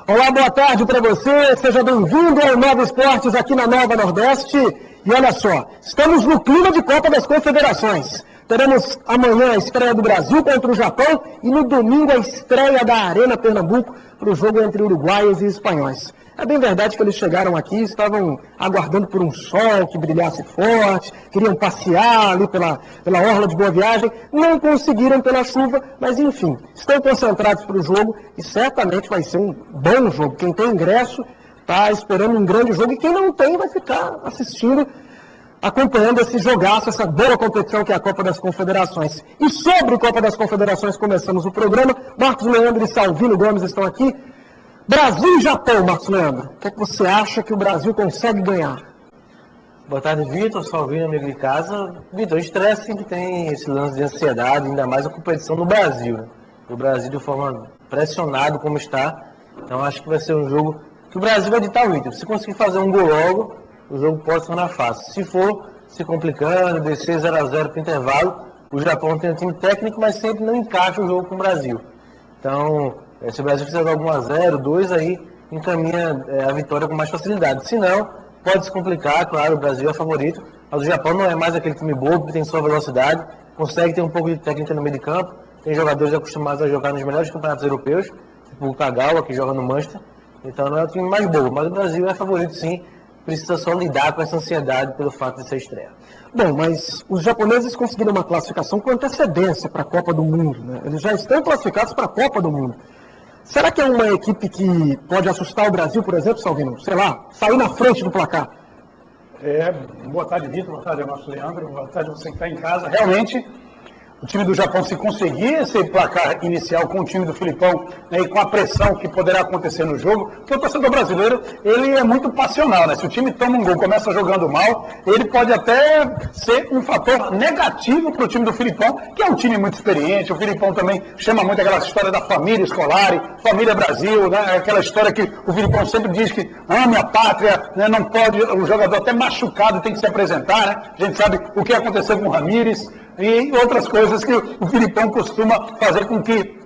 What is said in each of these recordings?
Olá, boa tarde para você, seja bem-vindo ao Nova Esportes aqui na Nova Nordeste. E olha só, estamos no clima de Copa das Confederações. Teremos amanhã a estreia do Brasil contra o Japão e no domingo a estreia da Arena Pernambuco para o jogo entre uruguaios e espanhóis. É bem verdade que eles chegaram aqui, estavam aguardando por um sol que brilhasse forte, queriam passear ali pela orla de Boa Viagem, não conseguiram pela chuva, mas enfim, estão concentrados para o jogo e certamente vai ser um bom jogo. Quem tem ingresso está esperando um grande jogo e quem não tem vai ficar assistindo, acompanhando esse jogaço, essa boa competição que é a Copa das Confederações. E sobre a Copa das Confederações começamos o programa. Marcos Leandro e Salvino Gomes estão aqui. Brasil e Japão, Marcos Leandro. O que é que você acha que o Brasil consegue ganhar? Boa tarde, Vitor, Salvino, amigo de casa. Vitor, o estresse sempre tem esse lance de ansiedade, ainda mais a competição no Brasil, né? O Brasil de forma pressionado como está. Então acho que vai ser um jogo que o Brasil vai ditar o ritmo. Se conseguir fazer um gol logo, o jogo pode se tornar fácil. Se for se complicando, descer 0-0 para o intervalo, o Japão tem um time técnico, mas sempre não encaixa o jogo com o Brasil. Então, se o Brasil fizer algum 1-0, 2, aí encaminha a vitória com mais facilidade. Se não, pode se complicar, claro, o Brasil é favorito, mas o Japão não é mais aquele time bobo que tem sua velocidade, consegue ter um pouco de técnica no meio de campo, tem jogadores acostumados a jogar nos melhores campeonatos europeus, tipo o Kagawa, que joga no Manchester, então não é o time mais bobo, mas o Brasil é favorito sim, precisa só lidar com essa ansiedade pelo fato de ser estreia. Bom, mas os japoneses conseguiram uma classificação com antecedência para a Copa do Mundo, né? Eles já estão classificados para a Copa do Mundo. Será que é uma equipe que pode assustar o Brasil, por exemplo, Salvino? Sei lá, sair na frente do placar? Boa tarde, Vitor. Boa tarde, Marcos Leandro. Boa tarde, você que está em casa. Realmente, o time do Japão, se conseguir esse placar inicial com o time do Filipão, né, e com a pressão que poderá acontecer no jogo, porque o torcedor brasileiro, ele é muito passional, né? Se o time toma um gol, começa jogando mal, ele pode até ser um fator negativo para o time do Filipão, que é um time muito experiente. O Filipão também chama muito aquela história da família escolar, família Brasil, né? Aquela história que o Filipão sempre diz que ame a pátria, né? Não pode, o jogador até machucado tem que se apresentar, né? A gente sabe o que aconteceu com o Ramírez, e outras coisas que o Filipão costuma fazer com que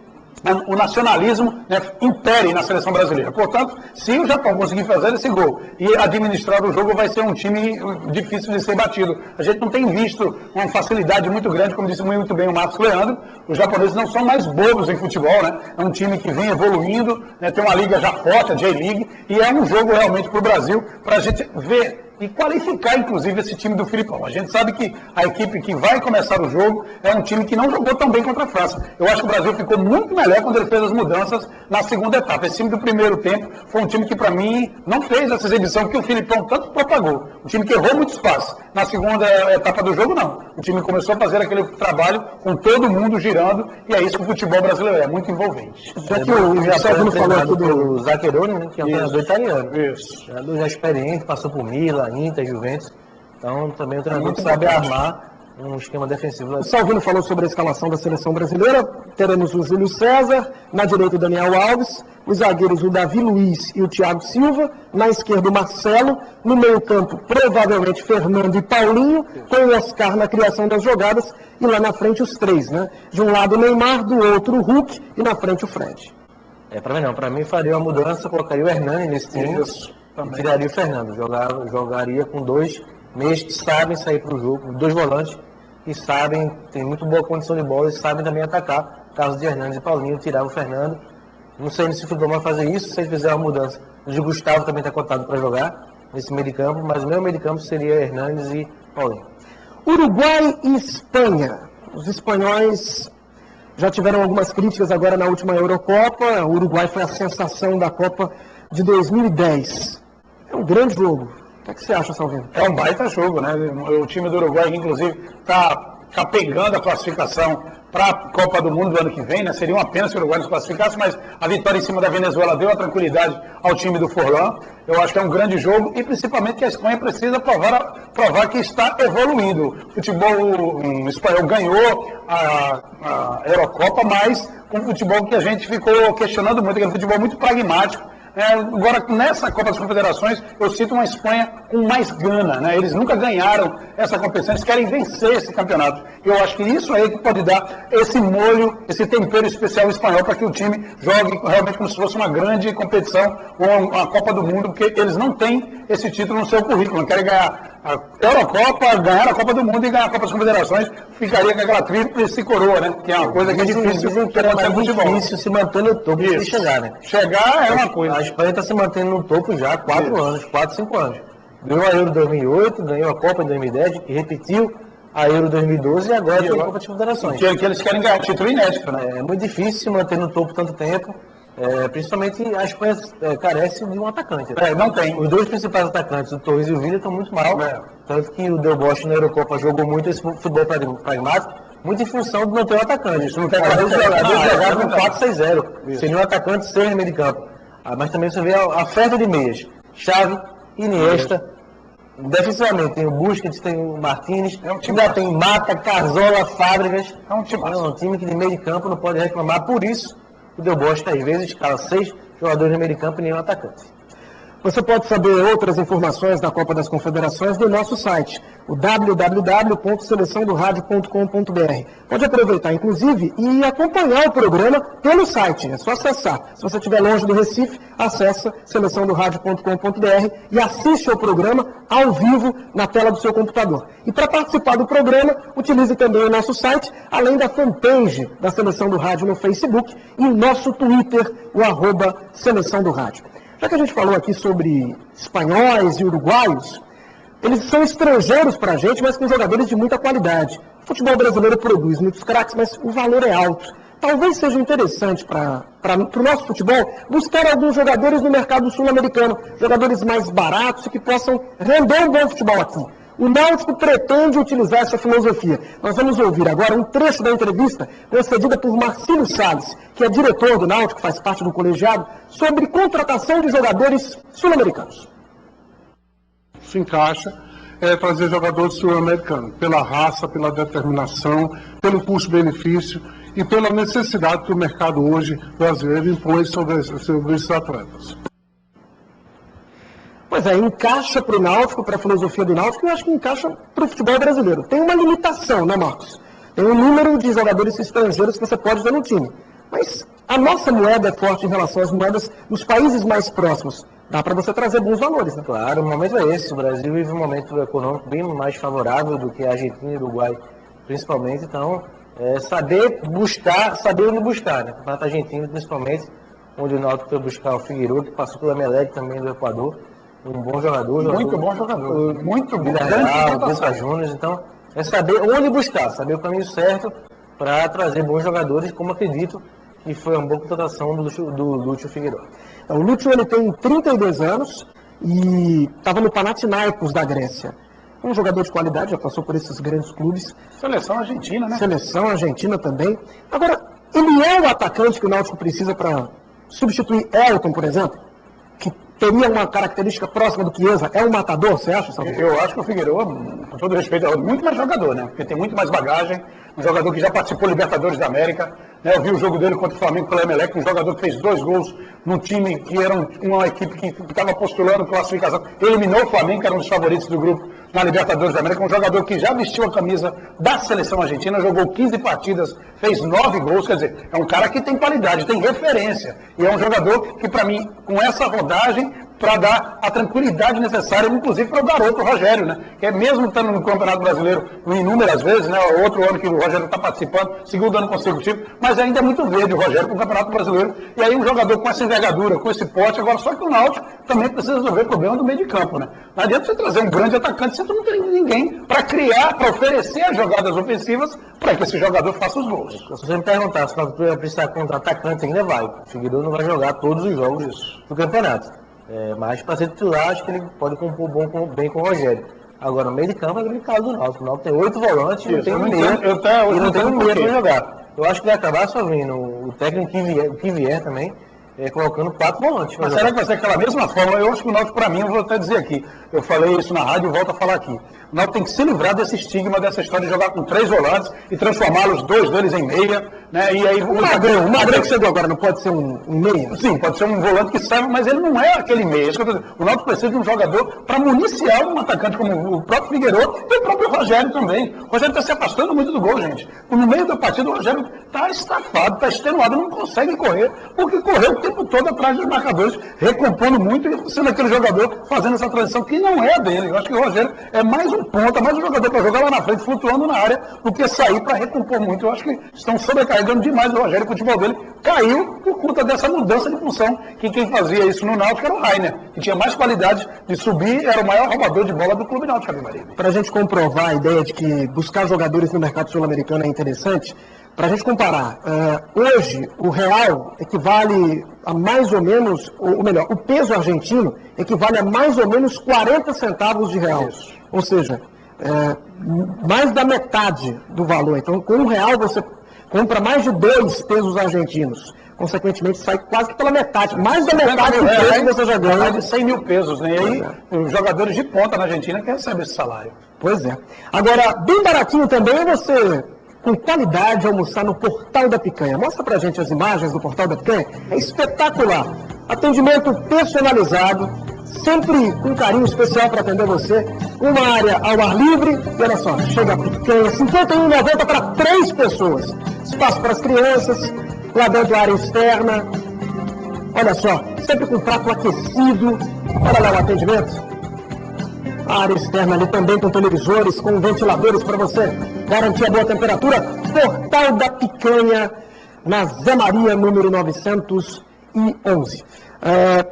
o nacionalismo, né, impere na seleção brasileira. Portanto, se o Japão conseguir fazer esse gol e administrar o jogo, vai ser um time difícil de ser batido. A gente não tem visto uma facilidade muito grande, como disse muito bem o Marcos Leandro. Os japoneses não são mais bobos em futebol, né? É um time que vem evoluindo, né, tem uma liga já forte, a J-League, e é um jogo realmente para o Brasil, para a gente ver e qualificar, inclusive, esse time do Filipão. A gente sabe que a equipe que vai começar o jogo é um time que não jogou tão bem contra a França. Eu acho que o Brasil ficou muito melhor quando ele fez as mudanças na segunda etapa. Esse time do primeiro tempo foi um time que, para mim, não fez essa exibição que o Filipão tanto propagou. Um time que errou muito espaço. Na segunda etapa do jogo, não. O time começou a fazer aquele trabalho com todo mundo girando, e é isso que o futebol brasileiro é, muito envolvente. Já que o Salvino falou aqui do Zaccheroni, né, que é um treinador italiano. Isso. Treinador já experiente, passou por Milan, Inter, Juventus. Então, também o treinador que sabe armar um esquema defensivo. O Salvino falou sobre a escalação da seleção brasileira. Teremos o Júlio César, na direita o Daniel Alves, os zagueiros o Davi Luiz e o Thiago Silva, na esquerda o Marcelo, no meio campo provavelmente Fernando e Paulinho, com o Oscar na criação das jogadas, e lá na frente os três, né? De um lado o Neymar, do outro o Hulk e na frente o Fred. Para mim não, para mim faria uma mudança, colocaria o Hernani nesse time e tiraria o Fernando, jogaria com dois meios que sabem sair para o jogo, dois volantes que sabem, tem muito boa condição de bola e sabem também atacar. Caso de Hernandes e Paulinho, tirar o Fernando. Não sei se o Filipão vai fazer isso, se ele fizer uma mudança. O de Gustavo também está cotado para jogar nesse meio de campo, mas o meu meio de campo seria Hernandes e Paulinho. Uruguai e Espanha. Os espanhóis já tiveram algumas críticas agora na última Eurocopa. O Uruguai foi a sensação da Copa de 2010. É um grande jogo. O que é que você acha, Salvino? É um baita jogo, né? O time do Uruguai, inclusive, está pegando a classificação para a Copa do Mundo do ano que vem, né? Seria uma pena se o Uruguai não se classificasse, mas a vitória em cima da Venezuela deu a tranquilidade ao time do Forlán. Eu acho que é um grande jogo e principalmente que a Espanha precisa provar que está evoluindo. O futebol espanhol ganhou a Eurocopa, mas um futebol que a gente ficou questionando muito, que é um futebol muito pragmático, Agora, nessa Copa das Confederações, eu cito uma Espanha com mais gana, né? Eles nunca ganharam essa competição, eles querem vencer esse campeonato. Eu acho que isso aí que pode dar esse molho, esse tempero especial espanhol para que o time jogue realmente como se fosse uma grande competição ou uma Copa do Mundo, porque eles não têm esse título no seu currículo, não querem ganhar a Eurocopa, ganhar a Copa do Mundo e ganhar a Copa das Confederações, ficaria com aquela tríplice coroa, né? Que é uma coisa que é difícil difícil se manter no topo e chegar, né? Chegar é uma coisa. A Espanha está se mantendo no topo já há 4 anos, 4, 5 anos. Ganhou a Euro 2008, ganhou a Copa em 2010, repetiu a Euro 2012 e agora tem a Copa das Confederações. Que eles querem ganhar título inédito, né? É muito difícil se manter no topo tanto tempo. Principalmente a Espanha carece de um atacante. Não tem. Os dois principais atacantes, o Torres e o Villa, estão muito mal. Tanto que o Del Bosque na Eurocopa jogou muito esse futebol pragmático, muito em função de não ter um atacante. Isso não tem jogadores jogaram com 4-6-0. Seria um atacante sem no meio de campo. Mas também você vê a oferta de meias. Xavi, Iniesta. Defensivamente tem o Busquets, tem o Martínez, ainda tem Mata, Cazorla, Fábricas. É um time que de meio de campo não pode reclamar. Por isso, o Del Bosque, às vezes, escala 6 jogadores no meio de campo e nenhum atacante. Você pode saber outras informações da Copa das Confederações no nosso site, o www.seleçãodoradio.com.br. Pode aproveitar, inclusive, e acompanhar o programa pelo site. É só acessar. Se você estiver longe do Recife, acessa seleçãodoradio.com.br e assiste ao programa ao vivo na tela do seu computador. E para participar do programa, utilize também o nosso site, além da fanpage da Seleção do Rádio no Facebook e o nosso Twitter, o @Seleção do Rádio. Já que a gente falou aqui sobre espanhóis e uruguaios, eles são estrangeiros para a gente, mas com jogadores de muita qualidade. O futebol brasileiro produz muitos craques, mas o valor é alto. Talvez seja interessante para o nosso futebol buscar alguns jogadores no mercado sul-americano, jogadores mais baratos e que possam render um bom futebol aqui. O Náutico pretende utilizar essa filosofia. Nós vamos ouvir agora um trecho da entrevista concedida por Marcílio Salles, que é diretor do Náutico, faz parte do colegiado, sobre contratação de jogadores sul-americanos. Se encaixa trazer jogadores sul-americanos, pela raça, pela determinação, pelo custo-benefício e pela necessidade que o mercado hoje brasileiro impõe sobre esses atletas. Pois é, encaixa para o Náutico, para a filosofia do Náutico, e eu acho que encaixa para o futebol brasileiro. Tem uma limitação, né, Marcos? Tem um número de jogadores estrangeiros que você pode ter no time. Mas a nossa moeda é forte em relação às moedas dos países mais próximos. Dá para você trazer bons valores, né? Claro, o momento é esse. O Brasil vive um momento econômico bem mais favorável do que a Argentina e o Uruguai, principalmente. Então, saber onde buscar, né? O campeonato argentino, principalmente, onde o Náutico foi buscar o Figueiredo, que passou pela Emelec também do Equador. Um bom jogador. Muito bom jogador. Muito bom. Boca Juniors. Então, é saber onde buscar, saber o caminho certo para trazer bons jogadores, como acredito que foi uma boa contratação do Lúcio Figueiredo. O Lúcio ele tem 32 anos e estava no Panathinaikos da Grécia. Um jogador de qualidade, já passou por esses grandes clubes. Seleção argentina, né? Seleção argentina também. Agora, ele é o atacante que o Náutico precisa para substituir Elton, por exemplo? Que teria uma característica próxima do Chiesa? É um matador, você acha, Salvador? Eu acho que o Figueiredo, com todo respeito, é muito mais jogador, né? Porque tem muito mais bagagem, um jogador que já participou Libertadores da América, né? Eu vi o jogo dele contra o Flamengo pela Emelec, um jogador que fez 2 gols num time que era uma equipe que estava postulando classificação, eliminou o Flamengo, que era um dos favoritos do grupo na Libertadores da América, um jogador que já vestiu a camisa da seleção argentina, jogou 15 partidas, fez 9 gols, quer dizer, é um cara que tem qualidade, tem referência, e é um jogador que, para mim, com essa rodagem, para dar a tranquilidade necessária, inclusive para o garoto Rogério, né? Que é mesmo estando no Campeonato Brasileiro inúmeras vezes, né? Outro ano que o Rogério está participando, segundo ano consecutivo, mas ainda é muito verde o Rogério para o Campeonato Brasileiro. E aí um jogador com essa envergadura, com esse porte, agora só que o Náutico também precisa resolver o problema do meio de campo, né? Não adianta você trazer um grande atacante se você não tem ninguém para criar, para oferecer as jogadas ofensivas para que esse jogador faça os gols. Se você me perguntar se vai precisar contra atacante, ainda vai. O Figueiredo não vai jogar todos os jogos do campeonato. Mas para ser titular, acho que ele pode compor bem com o Rogério. Agora, no meio de campo é complicado do Náutico. O Náutico tem 8 volantes e não tem um meia para jogar. Eu acho que vai acabar só vindo o técnico que vier também, colocando 4 volantes. Mas será que vai ser aquela mesma forma? Eu acho que o Náutico, para mim, eu vou até dizer aqui, eu falei isso na rádio e volto a falar aqui. O Náutico tem que se livrar desse estigma, dessa história de jogar com 3 volantes e transformá-los 2 deles em meia, né? E aí, O Magrão que chegou agora não pode ser um meia? Sim, pode ser um volante que serve, mas ele não é aquele meia. Isso que eu tô dizendo. O Náutico precisa de um jogador para municiar um atacante como o próprio Figueiredo e o próprio Rogério também. O Rogério está se afastando muito do gol, gente. No meio da partida, o Rogério está estafado, está extenuado, não consegue correr, porque correu o tempo todo atrás dos marcadores, recompondo muito e sendo aquele jogador fazendo essa transição que não é dele. Eu acho que o Rogério é mais um ponta, mais um jogador para jogar lá na frente, flutuando na área, do que sair para recompor muito. Eu acho que estão sobrecarregando demais o Rogério, o futebol dele caiu por conta dessa mudança de função, que quem fazia isso no Náutico era o Rainer, que tinha mais qualidade de subir, era o maior roubador de bola do Clube Náutico Capibaribe. Para a gente comprovar a ideia de que buscar jogadores no mercado sul-americano é interessante, para a gente comparar, hoje o real equivale a mais ou menos, ou melhor, o peso argentino equivale a mais ou menos 40 centavos de real. Isso. Ou seja, mais da metade do valor. Então, com R$1 você compra mais de 2 pesos argentinos. Consequentemente, sai quase que pela metade. Mais da metade do preço que você já ganha. Mais de 100 mil pesos, né? E aí, os jogadores de ponta na Argentina que recebem esse salário. Pois é. Agora, bem baratinho também é você, com qualidade, almoçar no Portal da Picanha. Mostra pra gente as imagens do Portal da Picanha. É espetacular. Atendimento personalizado, sempre com carinho especial para atender você. Uma área ao ar livre. E olha só, chega a picanha, R$ 51,90 para 3 pessoas. Espaço para as crianças, lá dentro a área externa. Olha só, sempre com prato aquecido. Olha lá o atendimento. A área externa ali também com televisores, com ventiladores para você garantir a boa temperatura. Portal da Picanha, na Zé Maria, número 911.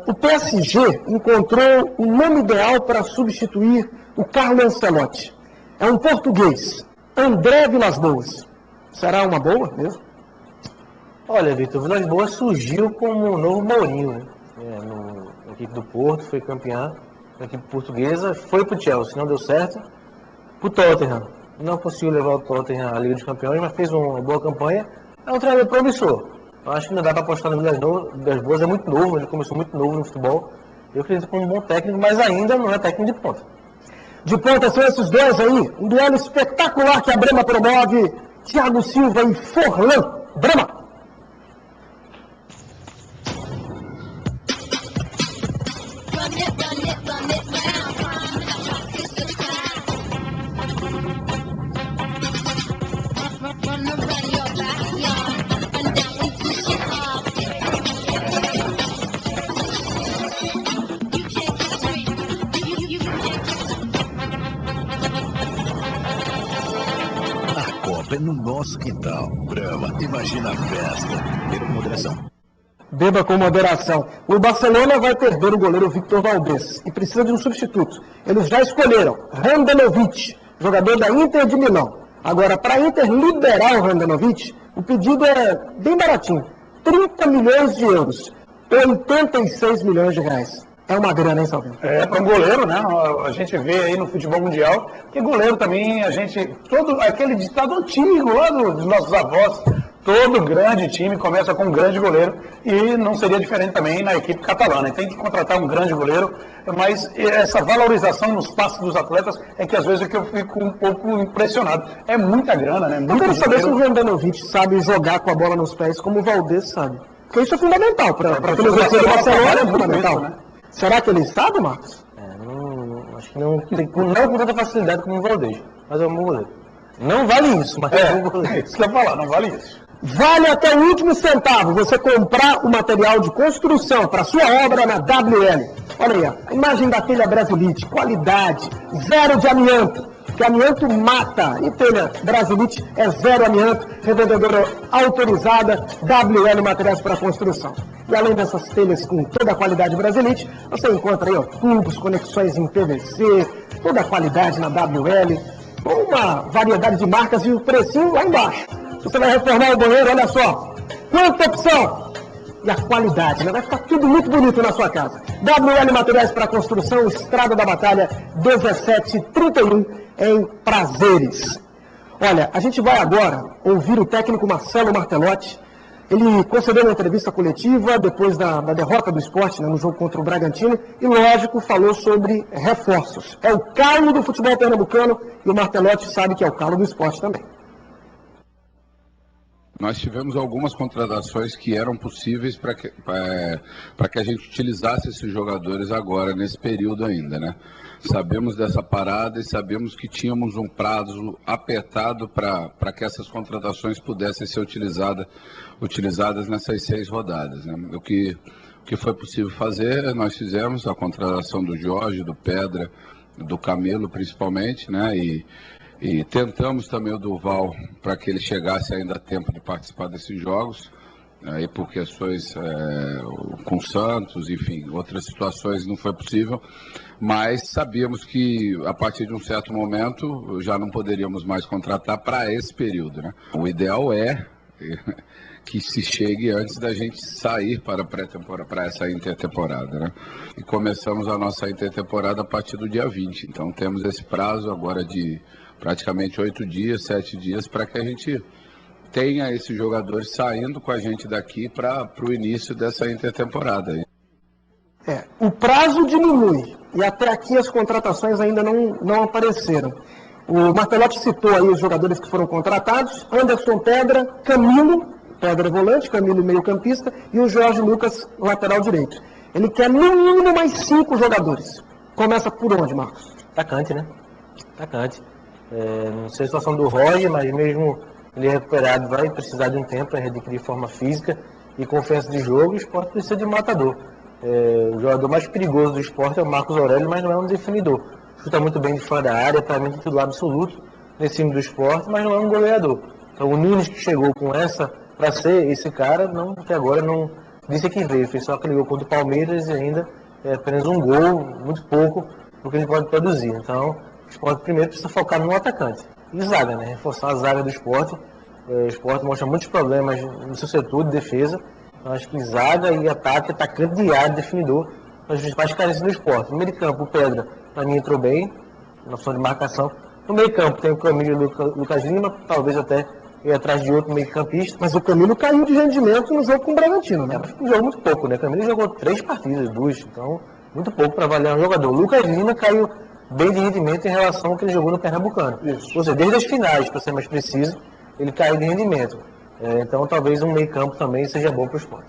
O PSG encontrou o nome ideal para substituir o Carlo Ancelotti. É um português, André Vilas-Boas. Será uma boa mesmo? Olha, Vitor, o Vilas Boas surgiu como o novo Mourinho, né? Na equipe do Porto, foi campeão na equipe portuguesa, foi pro Chelsea, não deu certo. Pro Tottenham, não conseguiu levar o Tottenham à Liga dos Campeões, mas fez uma boa campanha. É um treinador promissor. Eu acho que não dá para apostar no Vilas Boas, é muito novo, ele começou muito novo no futebol. Eu acredito como um bom técnico, mas ainda não é técnico de ponta. De ponta são esses dois aí, um duelo espetacular que a Brema promove, Thiago Silva e Forlan. Brema! É no nosso quintal. Brahma, imagina a festa. Beba com moderação. Beba com moderação. O Barcelona vai perder o goleiro Victor Valdés e precisa de um substituto. Eles já escolheram Handanovic, jogador da Inter de Milão. Agora, para a Inter liberar o Handanovic, o pedido é bem baratinho. 30 milhões de euros. 86 milhões de reais. É uma grana, hein, Salvino? É, para um goleiro, né? A gente vê aí no futebol mundial que goleiro também, todo aquele ditado antigo lá dos nossos avós, todo grande time começa com um grande goleiro e não seria diferente também na equipe catalana. Tem que contratar um grande goleiro, mas essa valorização nos passos dos atletas é que às vezes é que eu fico um pouco impressionado. É muita grana, né? Eu quero saber se o Handanovic sabe jogar com a bola nos pés como o Valdés sabe. Porque isso é fundamental para a filosofia do Barcelona, é fundamental. Né? Será que ele sabe, Marcos? Acho que não com tanta facilidade como o Valdés, mas é um bom goleiro. Não vale isso, mas é um bom goleiro. Isso que eu ia falar, não vale isso. Vale até o último centavo você comprar o material de construção para sua obra na WL. Olha aí, a imagem da telha Brasilite, qualidade, zero de amianto, que amianto mata. E telha Brasilite é zero amianto, revendedora autorizada, WL Materiais para Construção. E além dessas telhas com toda a qualidade Brasilite, você encontra aí, tubos, conexões em PVC, toda a qualidade na WL, com uma variedade de marcas e o precinho lá embaixo. Se você vai reformar o banheiro, olha só, quanta opção! E a qualidade, né? Vai ficar tudo muito bonito na sua casa. WL Materiais para Construção, Estrada da Batalha 1731, em Prazeres. Olha, a gente vai agora ouvir o técnico Marcelo Martelotti. Ele concedeu uma entrevista coletiva depois da derrota do Sport, né, no jogo contra o Bragantino, e, lógico, falou sobre reforços. É o calo do futebol pernambucano e o Martelotti sabe que é o calo do Sport também. Nós tivemos algumas contratações que eram possíveis para que a gente utilizasse esses jogadores agora, nesse período ainda, né? Sabemos dessa parada e sabemos que tínhamos um prazo apertado para que essas contratações pudessem ser utilizadas nessas 6 rodadas, né? O que foi possível fazer, nós fizemos a contratação do Jorge, do Pedra, do Camilo principalmente, né? E tentamos também o Durval para que ele chegasse ainda a tempo de participar desses jogos, aí por questões com o Santos, enfim, outras situações não foi possível, mas sabíamos que a partir de um certo momento já não poderíamos mais contratar para esse período, né? O ideal é que se chegue antes da gente sair para a pré-temporada, para essa intertemporada, né? E começamos a nossa intertemporada a partir do dia 20, então temos esse prazo agora de praticamente 8 dias, 7 dias, para que a gente tenha esses jogadores saindo com a gente daqui para o início dessa intertemporada. O prazo diminui e até aqui as contratações ainda não apareceram. O Martelotti citou aí os jogadores que foram contratados: Anderson Pedra, Camilo, Pedra volante, Camilo meio campista, e o Jorge Lucas, lateral direito. Ele quer no mínimo mais 5 jogadores. Começa por onde, Marcos? Atacante, né? Atacante. Não sei a situação do Roger, mas mesmo ele recuperado vai precisar de um tempo para readquirir forma física e confiança de jogo. O Sport precisa de um matador. O jogador mais perigoso do Sport é o Marcos Aurélio, mas não é um definidor. Chuta muito bem de fora da área, para mim é titular absoluto nesse time do Sport, mas não é um goleador. Então o Nunes, que chegou com essa para ser esse cara, até agora não disse que veio. Fez só aquele gol contra o Palmeiras e ainda é apenas um gol, muito pouco, do que ele pode produzir. Então o Sport primeiro precisa focar no atacante. E zaga, né? Reforçar a zaga do Sport. O Sport mostra muitos problemas no seu setor de defesa. Então acho que zaga e ataque, atacante de área, definidor, são as principais carências do Sport. No meio de campo, o Pedra, para mim, entrou bem, na função de marcação. No meio campo tem o Camilo e o Lucas Lima, talvez até ir atrás de outro meio campista. Mas o Camilo caiu de rendimento no jogo com o Bragantino, né? Um jogo muito pouco, né? O Camilo jogou 3 partidas, 2, então muito pouco para avaliar um jogador. O Lucas Lima caiu bem de rendimento em relação ao que ele jogou no Pernambucano. Isso. Ou seja, desde as finais, para ser mais preciso, ele caiu de rendimento. Então talvez um meio campo também seja bom para o Sport.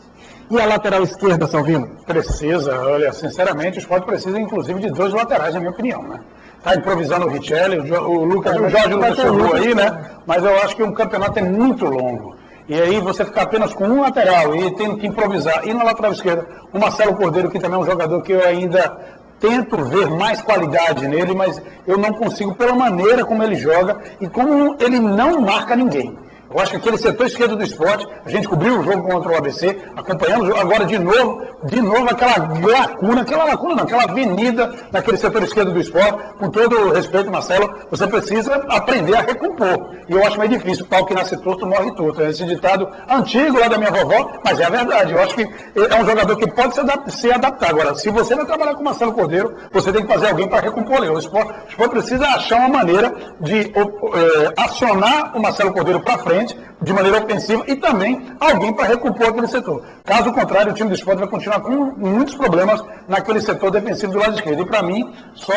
E a lateral esquerda, Salvino? Precisa, olha, sinceramente, o Sport precisa inclusive de 2 laterais, na minha opinião, né? Está improvisando o Richelli, o Lucas, o Jorge Lucas chegou aí, né? Mas eu acho que um campeonato é muito longo. E aí você ficar apenas com um lateral e tendo que improvisar. E na lateral esquerda, o Marcelo Cordeiro, que também é um jogador que eu ainda tento ver mais qualidade nele, mas eu não consigo pela maneira como ele joga e como ele não marca ninguém. Eu acho que aquele setor esquerdo do Sport, a gente cobriu o jogo contra o ABC, acompanhamos agora de novo aquela avenida naquele setor esquerdo do Sport. Com todo o respeito, Marcelo, você precisa aprender a recompor. E eu acho meio difícil, pau que nasce torto, morre torto. É esse ditado antigo lá da minha vovó, mas é a verdade. Eu acho que é um jogador que pode se adaptar. Agora, se você vai trabalhar com o Marcelo Cordeiro, você tem que fazer alguém para recompor ele. O Sport precisa achar uma maneira de acionar o Marcelo Cordeiro para frente, de maneira ofensiva, e também alguém para recompor aquele setor. Caso contrário, o time do Sport vai continuar com muitos problemas naquele setor defensivo do lado esquerdo. E para mim, só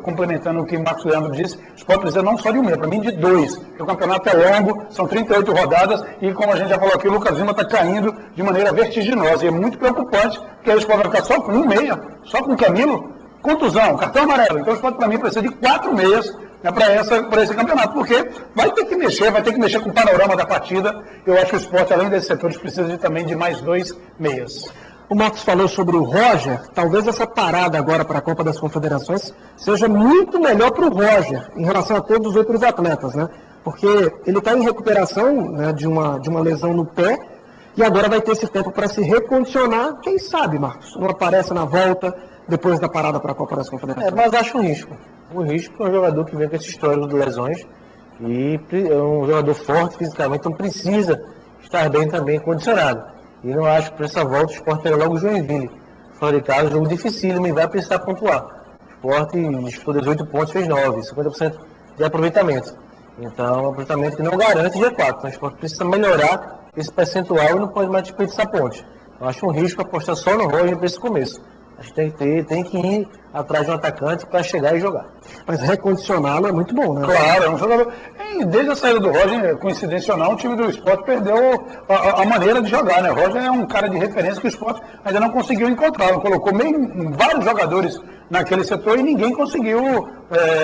complementando o que o Marcos Leandro disse, o Sport precisa não só de um meio, para mim de 2. Porque o campeonato é longo, são 38 rodadas, e como a gente já falou aqui, o Lucas Lima está caindo de maneira vertiginosa. E é muito preocupante, porque aí o Sport vai ficar só com um meia, só com o Camilo, contusão, cartão amarelo. Então o Sport, para mim, precisa de 4 meias, né, para esse campeonato, porque vai ter que mexer com o panorama da partida. Eu acho que o Sport, além desses setores, precisa também de mais 2 meias. O Marcos falou sobre o Roger. Talvez essa parada agora para a Copa das Confederações seja muito melhor para o Roger em relação a todos os outros atletas, né? Porque ele está em recuperação, né, de uma lesão no pé, e agora vai ter esse tempo para se recondicionar. Quem sabe, Marcos, não aparece na volta depois da parada para a Copa das Confederações. Mas acho um risco. Um risco é um jogador que vem com esse histórico de lesões e é um jogador forte fisicamente, então precisa estar bem também condicionado. E não acho que para essa volta o Sport terá logo o Joinville. Fora de casa, jogo dificílimo e vai precisar pontuar. O Sport disputou 18 pontos, fez 9, 50% de aproveitamento. Então, um aproveitamento que não garante G4. Então, o Sport precisa melhorar esse percentual e não pode mais desperdiçar pontos. Eu acho um risco apostar só no Roger para esse começo. A gente tem que ir atrás de um atacante para chegar e jogar. Mas recondicioná-lo é muito bom, né? Claro, é um jogador. E desde a saída do Roger, coincidencia ou não, o time do Sport perdeu a maneira de jogar, né? O Roger é um cara de referência que o Sport ainda não conseguiu encontrar. Colocou vários jogadores naquele setor e ninguém conseguiu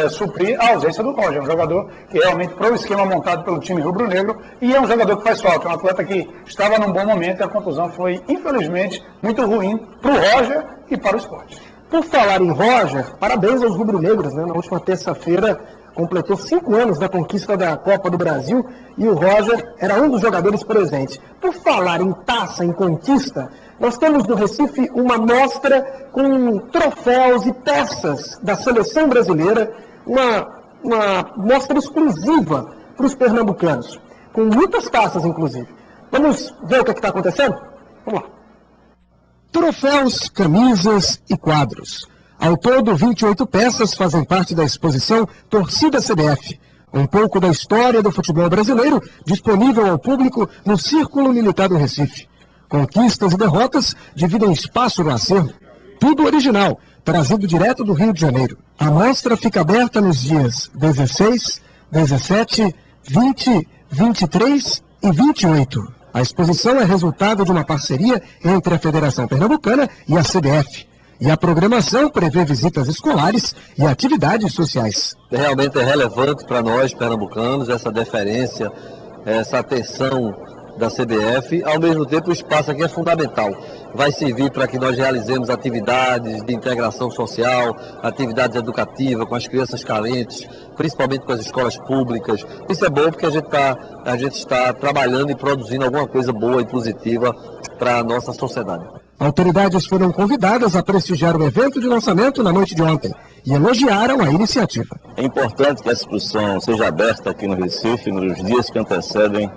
suprir a ausência do Roger. É um jogador que realmente, para o esquema montado pelo time rubro-negro, e é um jogador que faz falta. É um atleta que estava num bom momento e a contusão foi, infelizmente, muito ruim para o Roger e para o Sport. Por falar em Roger, parabéns aos rubro-negros, né? Na última terça-feira completou 5 anos da conquista da Copa do Brasil e o Roger era um dos jogadores presentes. Por falar em taça, em conquista, nós temos no Recife uma mostra com troféus e peças da seleção brasileira, uma mostra exclusiva para os pernambucanos, com muitas taças, inclusive. Vamos ver o que está acontecendo? Vamos lá. Troféus, camisas e quadros. Ao todo, 28 peças fazem parte da exposição Torcida CBF, um pouco da história do futebol brasileiro disponível ao público no Círculo Militar do Recife. Conquistas e derrotas dividem espaço no acervo. Tudo original, trazido direto do Rio de Janeiro. A mostra fica aberta nos dias 16, 17, 20, 23 e 28. A exposição é resultado de uma parceria entre a Federação Pernambucana e a CBF. E a programação prevê visitas escolares e atividades sociais. Realmente é relevante para nós, pernambucanos, essa deferência, essa atenção da CBF. Ao mesmo tempo, o espaço aqui é fundamental. Vai servir para que nós realizemos atividades de integração social, atividades educativas com as crianças carentes, principalmente com as escolas públicas. Isso é bom porque a gente está trabalhando e produzindo alguma coisa boa e positiva para a nossa sociedade. Autoridades foram convidadas a prestigiar o evento de lançamento na noite de ontem e elogiaram a iniciativa. É importante que essa exposição seja aberta aqui no Recife nos dias que antecedem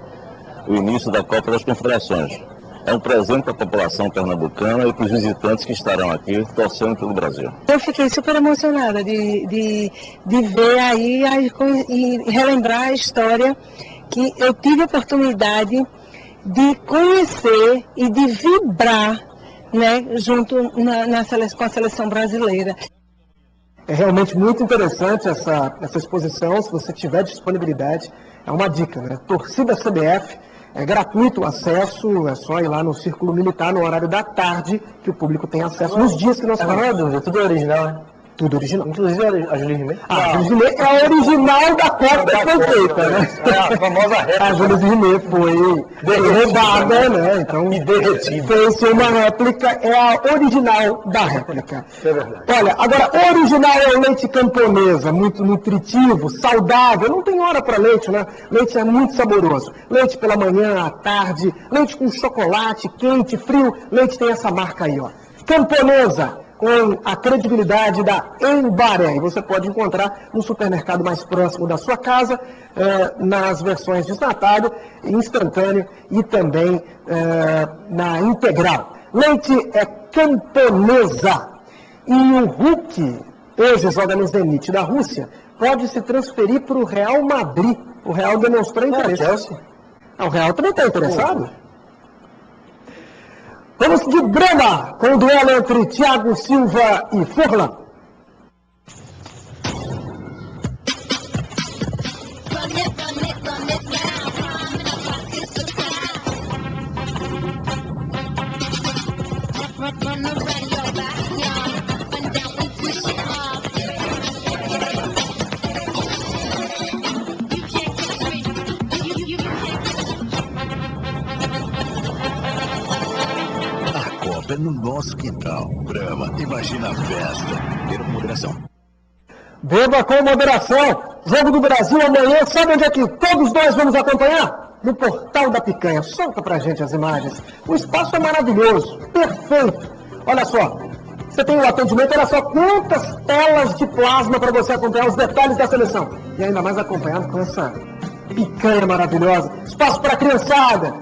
o início da Copa das Confederações. É um presente para a população pernambucana e para os visitantes que estarão aqui torcendo pelo Brasil. Eu fiquei super emocionada de ver aí e relembrar a história que eu tive a oportunidade de conhecer e de vibrar, né, junto com a seleção brasileira. É realmente muito interessante essa exposição, se você tiver disponibilidade, é uma dica, né? Torcida CBF, é gratuito o acesso, é só ir lá no Círculo Militar no horário da tarde, que o público tem acesso nos dias que nós falamos. Não é dúvida, tudo original, né? Tudo original. Inclusive a Julie Rimet. A Julie Rimet é a original da Copa que foi feita, né? É a famosa réplica. A Julie Rimet foi roubada, né? Então, fez uma réplica, é a original da réplica. É verdade. Olha, agora, original é o leite camponesa, muito nutritivo, saudável, não tem hora para leite, né? Leite é muito saboroso. Leite pela manhã, à tarde, leite com chocolate, quente, frio, leite tem essa marca aí, ó. Camponesa, com a credibilidade da Embaré. E você pode encontrar no supermercado mais próximo da sua casa, nas versões desnatado, instantâneo e também na integral. Leite é Camponesa. E o Hulk, hoje joga no Zenit da Rússia, pode se transferir para o Real Madrid. O Real demonstrou interesse. O Real também está interessado? Vamos de Brama, com o duelo entre Thiago Silva e Furlan. No nosso quintal. Brahma, imagina a festa. Beba com moderação. Beba com moderação. Jogo do Brasil amanhã. Sabe onde é que todos nós vamos acompanhar? No Portal da Picanha. Solta pra gente as imagens. O espaço é maravilhoso. Perfeito. Olha só. Você tem o atendimento. Olha só quantas telas de plasma para você acompanhar os detalhes da seleção. E ainda mais acompanhado com essa picanha maravilhosa. Espaço para criançada.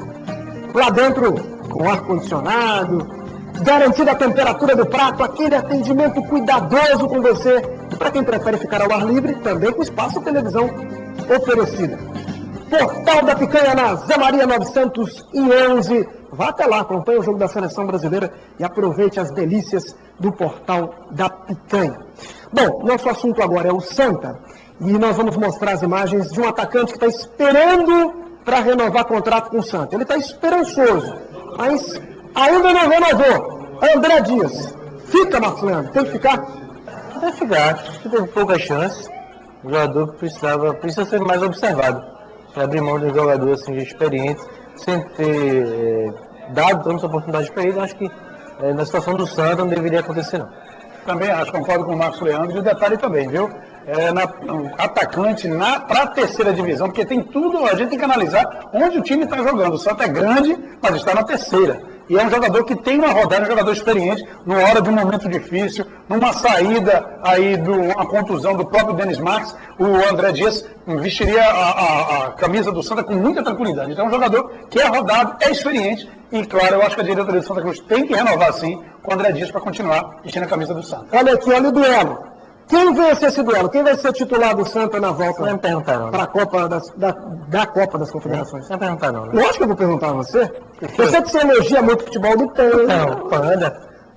Lá dentro com ar-condicionado. Garantida a temperatura do prato, aquele atendimento cuidadoso com você. E para quem prefere ficar ao ar livre, também com espaço televisão oferecida. Portal da Picanha na Zé Maria 911. Vá até lá, acompanhe o jogo da Seleção Brasileira e aproveite as delícias do Portal da Picanha. Bom, nosso assunto agora é o Santa. E nós vamos mostrar as imagens de um atacante que está esperando para renovar contrato com o Santa. Ele está esperançoso, mas ainda não renovou. André Dias. Fica, Marcos Leandro? Tem que ficar? Vai ficar. Acho que teve poucas chances. O jogador precisa ser mais observado. Para abrir mão de um jogador assim, experiente, sem ter dado tantas oportunidades para ele, acho que na situação do Santa não deveria acontecer, não. Também acho, concordo com o Marcos Leandro. E o detalhe também, viu? Atacante para a terceira divisão, porque tem tudo, a gente tem que analisar onde o time está jogando. O Santa é grande, mas está na terceira. E é um jogador que tem uma rodada, um jogador experiente, numa hora de um momento difícil, numa saída aí uma contusão do próprio Denis Marques, o André Dias vestiria a camisa do Santa com muita tranquilidade. Então é um jogador que é rodado, é experiente, e claro, eu acho que a diretoria do Santa Cruz tem que renovar sim com o André Dias para continuar vestindo a camisa do Santa. Olha aqui, olha o duelo. Quem vence esse duelo? Quem vai ser titular do Santa na volta não para a Copa da Copa das Confederações? Não perguntar não. Lógico que eu vou perguntar a você. Eu sei que você elogia muito o futebol do Panda. Não,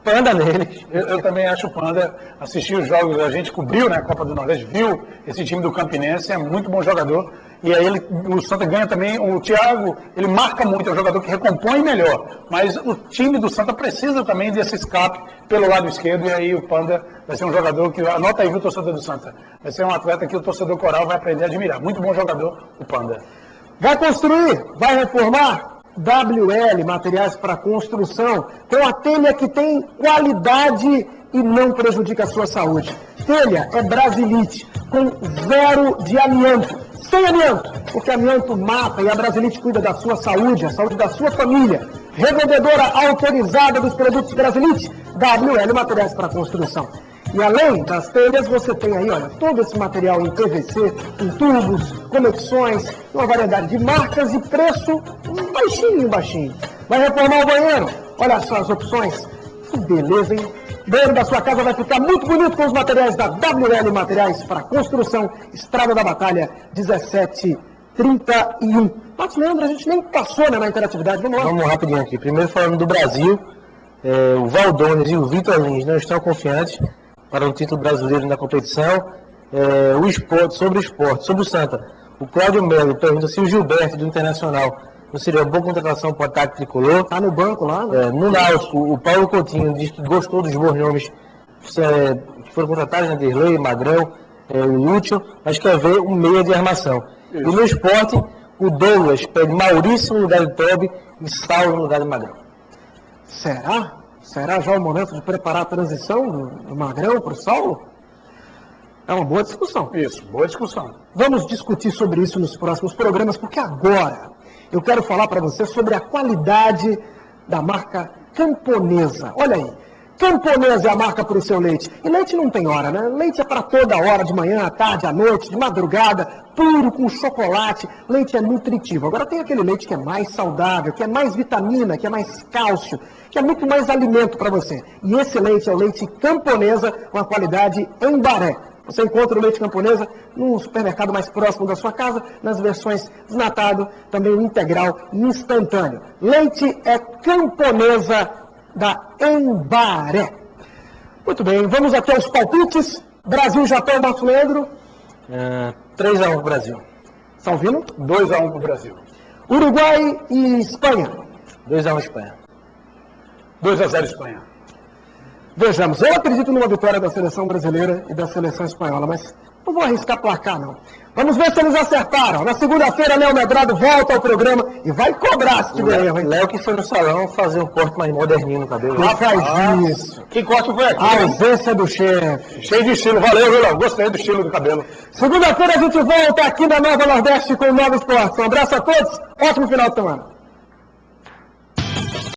Panda nele. Eu também acho o Panda, assisti os jogos, a gente cobriu, né, a Copa do Nordeste, viu esse time do Campinense, é muito bom jogador. E aí o Santa ganha também, o Thiago, ele marca muito, é um jogador que recompõe melhor. Mas o time do Santa precisa também desse escape pelo lado esquerdo, e aí o Panda vai ser um jogador que, anota aí, viu, o torcedor do Santa, vai ser um atleta que o torcedor coral vai aprender a admirar. Muito bom jogador, o Panda. Vai construir, vai reformar? WL, materiais para construção, com a telha que tem qualidade e não prejudica a sua saúde. Telha é Brasilite, com 0 de amianto. Sem amianto, porque amianto mata e a Brasilite cuida da sua saúde, a saúde da sua família. Revendedora autorizada dos produtos Brasilite, WL Materiais para Construção. E além das telhas, você tem aí, olha, todo esse material em PVC, em tubos, conexões, uma variedade de marcas e preço baixinho. Vai reformar o banheiro? Olha só as opções. Que beleza, hein? O banheiro da sua casa vai ficar muito bonito com os materiais da WL Materiais para Construção, Estrada da Batalha 1731. Marcos Leandro, a gente nem passou, né, na interatividade. Vamos lá. Vamos rapidinho aqui. Primeiro falando do Brasil, o Valdones e o Vitor Lins não estão confiantes para o título brasileiro na competição. Sobre o Santa. O Cláudio Melo pergunta se o Gilberto do Internacional não seria uma boa contratação para o ataque tricolor. Está no banco lá, né? No Náutico, o Paulo Coutinho diz que gostou dos bons nomes que foram contratados, né? Derlei, Magrão, o Lúcio, mas quer ver um meia de armação. Isso. E no esporte, o Douglas pede Maurício no lugar de Tobi e Saulo no lugar de Magrão. Será? Será já o momento de preparar a transição do Magrão para o Saulo? É uma boa discussão. Isso, boa discussão. Vamos discutir sobre isso nos próximos programas, porque agora eu quero falar para você sobre a qualidade da marca Camponesa. Olha aí, Camponesa é a marca para o seu leite. E leite não tem hora, né? Leite é para toda hora, de manhã, à tarde, à noite, de madrugada, puro, com chocolate. Leite é nutritivo. Agora tem aquele leite que é mais saudável, que é mais vitamina, que é mais cálcio, que é muito mais alimento para você. E esse leite é o leite Camponesa, com a qualidade em Baré. Você encontra o leite Camponesa no supermercado mais próximo da sua casa, nas versões desnatado, também o integral e instantâneo. Leite é Camponesa da Embaré. Muito bem, vamos aqui aos palpites. Brasil, Japão, Marcos Leandro. 3-1 para o Brasil. Salvino. 2-1 para o Brasil. Uruguai e Espanha. 2-1 Espanha. 2-0 Espanha. Vejamos, eu acredito numa vitória da seleção brasileira e da seleção espanhola, mas não vou arriscar placar, não. Vamos ver se eles acertaram. Na segunda-feira, Léo Medrado volta ao programa e vai cobrar se tiver erro, hein? Léo que foi no salão fazer um corte mais moderninho no cabelo. Não faz isso. Que corte foi aqui? A ausência do chefe. Cheio de estilo. Valeu, viu, Léo? Gostei do estilo do cabelo. Segunda-feira a gente volta aqui na Nova Nordeste com o Novo Esporte. Um abraço a todos. Ótimo final de semana.